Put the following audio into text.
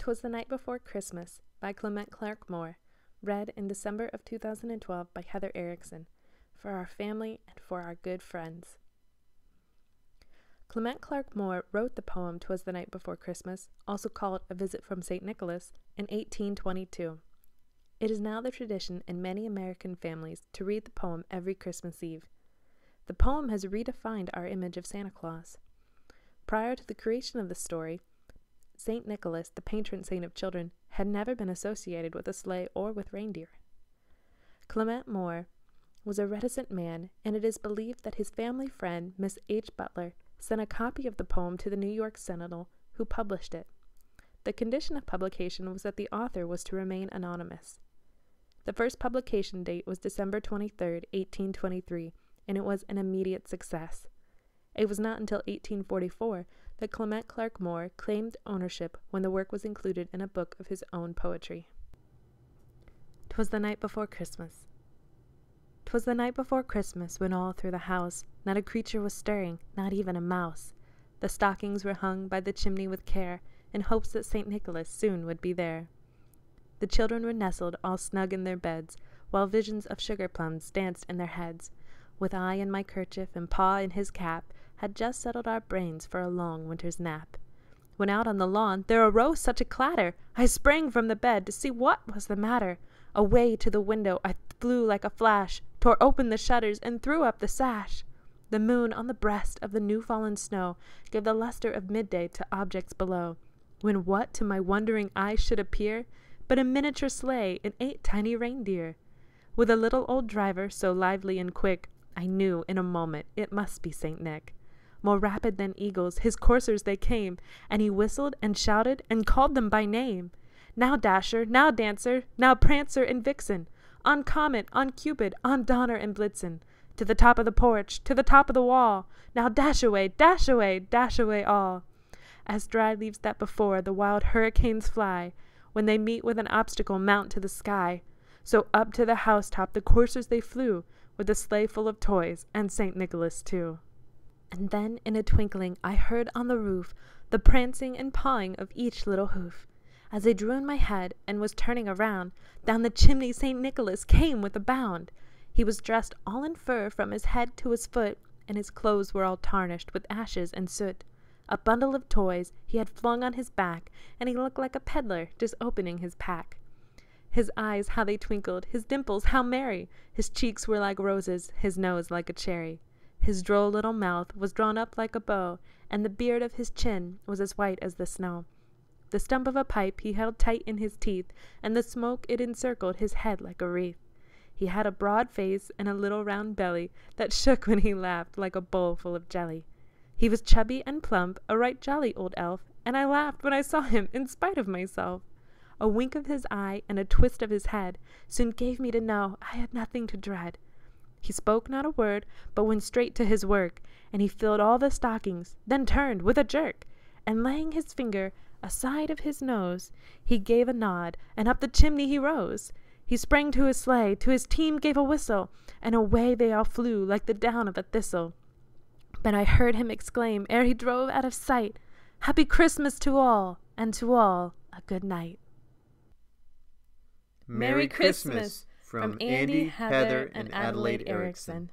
'Twas the Night Before Christmas by Clement Clarke Moore, read in December of 2012 by Heather Erickson, for our family and for our good friends. Clement Clarke Moore wrote the poem 'Twas the Night Before Christmas, also called A Visit from St. Nicholas, in 1822. It is now the tradition in many American families to read the poem every Christmas Eve. The poem has redefined our image of Santa Claus. Prior to the creation of the story, St. Nicholas, the patron saint of children, had never been associated with a sleigh or with reindeer. Clement Moore was a reticent man, and it is believed that his family friend, Miss H. Butler, sent a copy of the poem to the New York Sentinel, who published it. The condition of publication was that the author was to remain anonymous. The first publication date was December 23, 1823, and it was an immediate success. It was not until 1844 that Clement Clarke Moore claimed ownership when the work was included in a book of his own poetry. 'Twas the night before Christmas. 'Twas the night before Christmas, when all through the house not a creature was stirring, not even a mouse. The stockings were hung by the chimney with care, in hopes that St. Nicholas soon would be there. The children were nestled all snug in their beds, while visions of sugar plums danced in their heads. With I in my kerchief and Pa in his cap, had just settled our brains for a long winter's nap. When out on the lawn there arose such a clatter, I sprang from the bed to see what was the matter. Away to the window I flew like a flash, tore open the shutters and threw up the sash. The moon on the breast of the new-fallen snow gave the luster of midday to objects below, when what to my wondering eyes should appear but a miniature sleigh and 8 tiny reindeer. With a little old driver so lively and quick, I knew in a moment it must be St. Nick. More rapid than eagles, his coursers they came, and he whistled and shouted and called them by name. Now Dasher, now Dancer, now Prancer and Vixen, on Comet, on Cupid, on Donner and Blitzen, to the top of the porch, to the top of the wall, now dash away, dash away, dash away all. As dry leaves that before the wild hurricanes fly, when they meet with an obstacle mount to the sky, so up to the housetop the coursers they flew, with a sleigh full of toys, and St. Nicholas too. And then in a twinkling I heard on the roof the prancing and pawing of each little hoof. As I drew in my head and was turning around, down the chimney St. Nicholas came with a bound. He was dressed all in fur from his head to his foot, and his clothes were all tarnished with ashes and soot. A bundle of toys he had flung on his back, and he looked like a peddler just opening his pack. His eyes, how they twinkled, his dimples, how merry! His cheeks were like roses, his nose like a cherry. His droll little mouth was drawn up like a bow, and the beard of his chin was as white as the snow. The stump of a pipe he held tight in his teeth, and the smoke it encircled his head like a wreath. He had a broad face and a little round belly that shook when he laughed like a bowl full of jelly. He was chubby and plump, a right jolly old elf, and I laughed when I saw him in spite of myself. A wink of his eye and a twist of his head soon gave me to know I had nothing to dread. He spoke not a word, but went straight to his work, and he filled all the stockings, then turned with a jerk, and laying his finger aside of his nose, he gave a nod, and up the chimney he rose. He sprang to his sleigh, to his team gave a whistle, and away they all flew like the down of a thistle. But I heard him exclaim, ere he drove out of sight, "Happy Christmas to all, and to all a good night." Merry Christmas from Andy, Heather, and Adelaide Erickson.